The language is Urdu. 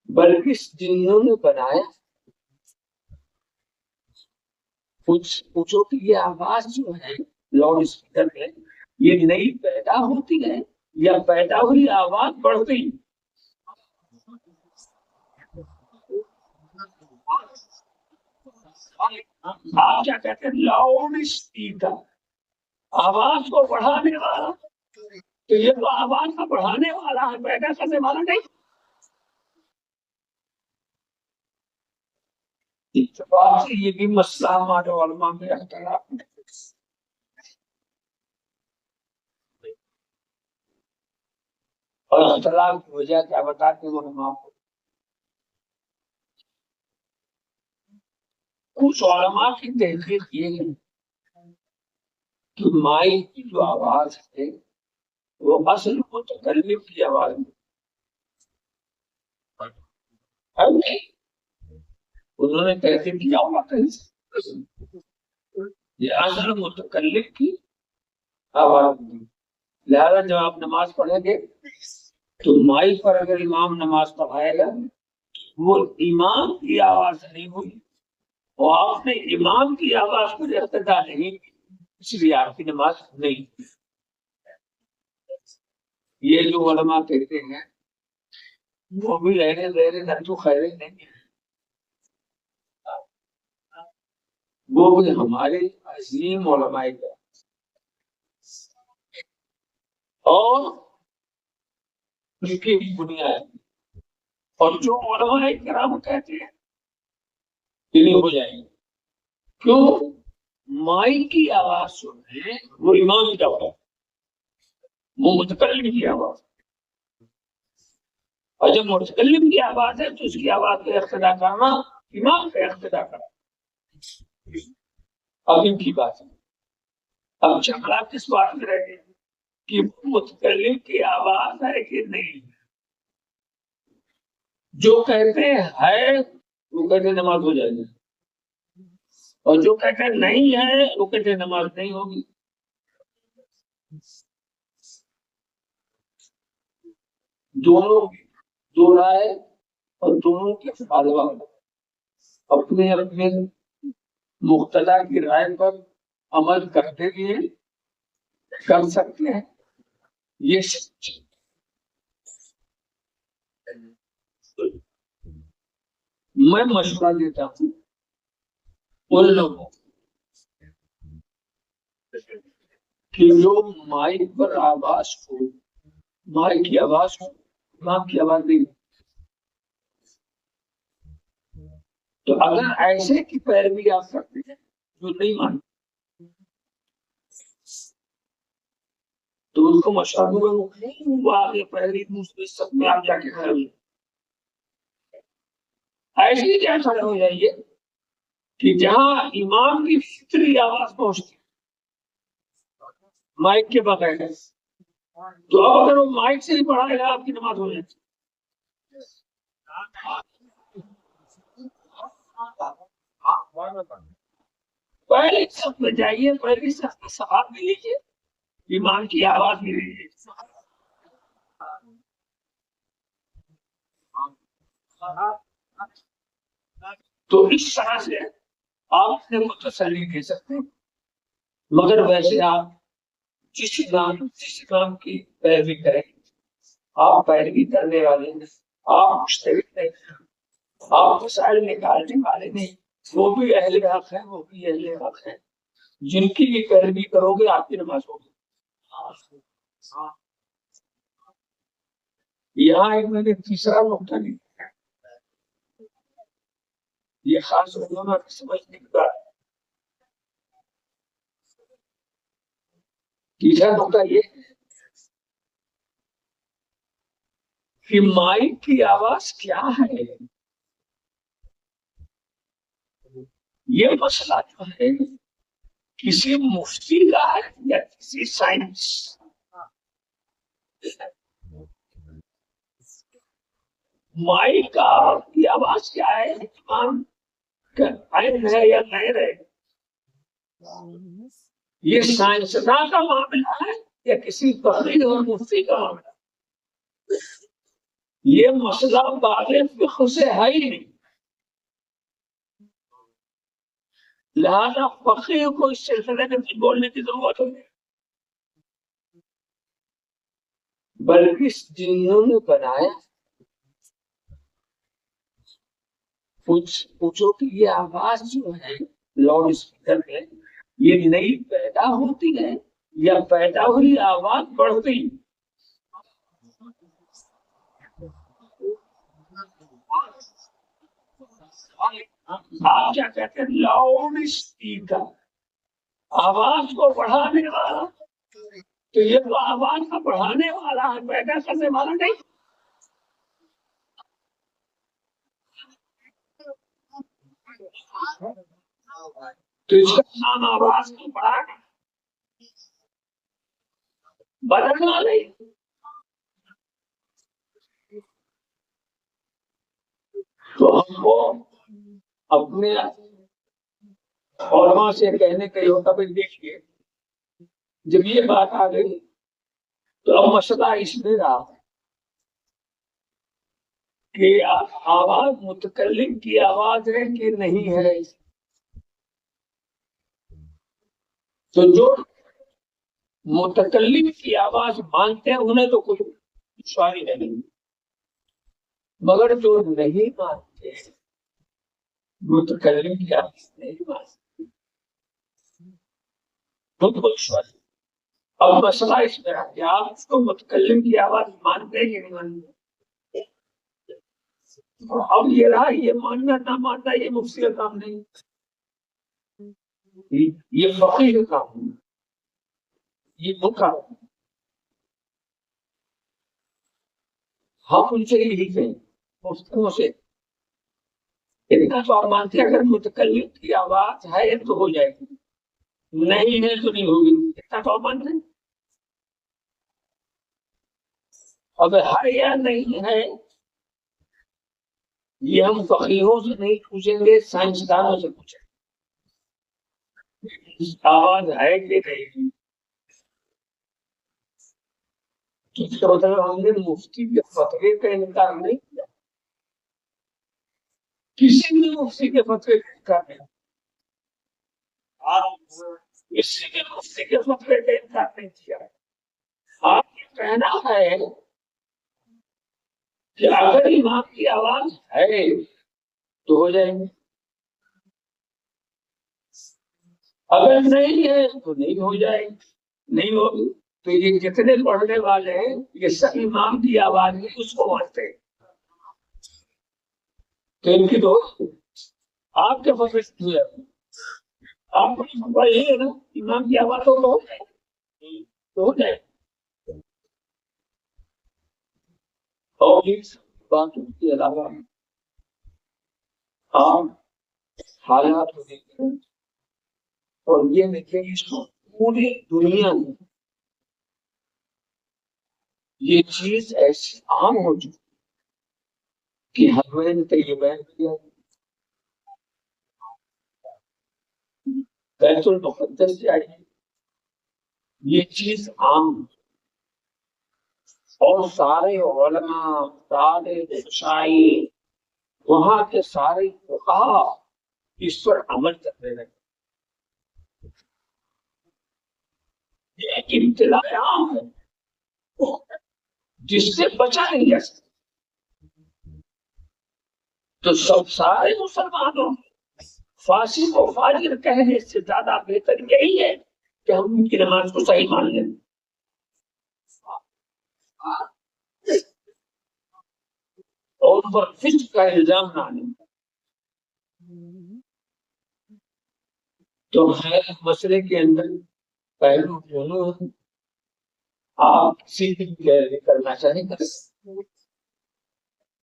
بلکہ جنہوں نے بنایا پوچھو کہ یہ آواز جو ہے لاؤڈ اسپیکر میں یہ نئی پیدا ہوتی ہے یا پیدا ہوئی آواز بڑھ گئی؟ آپ کیا کہتے ہیں؟ لاؤڈ اسپیکر آواز کو بڑھانے والا، تو یہ تو آواز کا بڑھانے والا ہے، پیدا کرنے والا نہیں۔ اتفاق سے یہ بھی مسئلہ ہمارے علماء میں اختلاف ہے۔ اور اختلاف کی وجہ کیا بتاتے ہیں علماء کو؟ کچھ علماء کی تحقیق یہ ہے کہ مائک کی جو آواز ہے وہ اصل متکلم کی آواز ہے، انہوں نے تحقیق کیا ہوا کہیں یہ اصل متکلم کی آواز ہے۔ لہذا جب آپ نماز پڑھیں گے تو مائک پر اگر امام نماز پڑھائے گا وہ امام کی آواز نہیں ہوئی، اور آپ نے امام کی آواز پر اقتدا نہیں کی، اس لیے آپ کی نماز نہیں۔ یہ جو علماء کہتے ہیں وہ بھی رہنے رہنے نہ خیر نہیں ہے، وہ بھی ہمارے عظیم علماء کا اور اس کی بنیاد، اور جو علماء کرام کہتے ہیں انہیں ہو جائیں گے۔ کیوں؟ مائی کی آواز جو ہے وہ امام کی آواز، وہ متکلم کی آواز، اور جب متکلم کی آواز ہے تو اس کی آواز پہ اقتدا کرنا امام پہ اقتدا کرنا۔ اب ان کی بات ہے، اب جھگڑا کس بات میں رہ گیا کہ متکلم کی آواز ہے کہ نہیں؟ جو کہتے ہیں وہ کہتے نماز ہو جائے گی، اور جو کہتے نہیں ہے وہ کہتے نماز نہیں ہوگی۔ دونوں دو رائے اور دونوں کے فالوا اپنے اپنے مقتدا کی رائے پر عمل کرتے ہوئے کر سکتے ہیں۔ یہ میں مشورہ دیتا ہوں ان لوگوں کہ جو مائک پر آواز ہو، مائک کی آواز ہو، امام کی آواز نہیں، تو اگر ایسے کی پیروی آپ کرتے ہیں جو نہیں مانتے تو ان کو مشورہ دوں گا وہ آگے پہلی دوسری سب میں آپ جا کے کھڑے ہوئے، ایسے کیا کھڑے ہو جائیے کہ جہاں امام کی فطری آواز پہنچتی مائک کے بغیر، تو اب اگر وہ مائک سے ہی پڑھائے گا آپ کی نماز ہو جائے گی۔ پہلے سب میں جائیے، پہلے سب کا سوال بھی لیجیے، امام کی آواز بھی لیجیے۔ تو اس طرح سے آپ نے متسلی دے سکتے ہیں، مگر ویسے آپ جس نام کی پیروی کریں، آپ پیروی کرنے والے ہیں، آپ مشترک نہیں، آپ مسائل نکالنے والے نہیں، وہ بھی اہل حق ہے، وہ بھی اہل حق ہے، جن کی بھی پیروی کرو گے آپ کی نماز ہوگی۔ یہاں ایک میں نے تیسرا نقطہ لکھا ہے، یہ خاص علماء کی سمجھنے کی بات ہے۔ تیسرا نقطہ یہ کہ مائک کی آواز کیا ہے؟ یہ مسئلہ جو ہے کسی مفتی کا ہے یا کسی سائنس، مائک کی آواز کیا ہے، امام کا عین ہے یا غیر ہے، یہ سائنسداں کا معاملہ ہے یا کسی فقیر اور مفتی کا معاملہ؟ یہ مسئلہ باب فقہ سے ہے ہی نہیں، لہذا فقیر کو اس سلسلے میں کچھ بولنے کی ضرورت نہیں، بلکہ جنہوں نے بنایا پوچھو کہ یہ آواز جو ہے لاؤڈ اسپیکر میں یہ نئی پیدا ہوتی ہے یا پیدا ہوئی آواز بڑھتی؟ آپ کیا کہتے ہیں؟ لاؤڈ اسپیکر آواز کو بڑھانے والا، تو یہ تو آواز کا بڑھانے والا ہے، پیدا کرنے والا نہیں۔ تو اس کا نام آواز کو بڑھانا، بدلنا نہیں۔ تو ہم کو اپنے علماء سے کہنے کا یہ ہوتا ہے، دیکھیے جب یہ بات آ گئی تو اب مسئلہ اس میں رہا کہ آواز متکلم کی آواز ہے کہ نہیں ہے۔ تو جو متکلم کی آواز مانتے ہیں انہیں تو کچھ دشواری نہیں، مگر جو نہیں مانتے متکلم کی آواز نہیں مانتے تو دشواری۔ اب مسئلہ اس میں ہے کہ آپ اس کو متکلم کی آواز مانتے ہیں کہ نہیں مانتے؟ اب یہ رہا، یہ ماننا نہ ماننا یہ مفتی کا کام نہیں، یہ فقیہ کا کام ہے، یہ مکہ۔ ہم ان سے یہی کہیں مفتیوں سے، اتنا تو آپ مانتے ہیں اگر متکلم کی آواز ہے تو ہو جائے گی، نہیں ہے تو نہیں ہوگی، اتنا تو آپ مانتے ہیں۔ اب ہے یا نہیں ہے یہ ہم فقیہوں سے نہیں پوچھیں گے، سائنسدانوں سے پوچھیں گے آواز ہے کہ نہیں۔ اس کا مطلب ہم نے مفتی کے فتوے کا انکار نہیں کیا، کسی نے مفتی کے فتوے کا انکار نہیں، کسی نے مفتی کے فتوے کا انکار نہیں کیا۔ آپ کا کہنا ہے کہ اگر امام کی آواز ہے تو ہو جائے گی، اگر نہیں ہے تو نہیں ہو جائے گی، نہیں ہوگی۔ تو یہ جتنے پڑھنے والے ہیں یہ سب امام کی آواز ہے اس کو مانتے ہیں، تو ان کی تو آپ کے فتوے ہے، آپ کو یہ ہے نا امام کی آواز تو ہو جائے۔ اور اس باتوں کے علاوہ عام حالات کو دیکھیں اور یہ دیکھیں اس کو پوری دنیا میں یہ چیز ایسی عام ہو چکی کہ حرمین طیبین کیا بیت المقدس جائے، یہ چیز عام، اور سارے علماء سارے شاعر وہاں کے سارے فقہا اس پر عمل کرنے لگے، یہ ایک ابتلا عام ہے جس سے بچا نہیں جا سکتا۔ تو سب سارے مسلمانوں فاسق و فاجر کہنے سے زیادہ بہتر یہی ہے کہ ہم ان کی نماز کو صحیح مان لیں، اور ان پر فسق کا الزام نہ لیں۔ تو ہے مسئلے کے اندر پہلو دونوں آپ کسی بھی کرنا چاہیں گے۔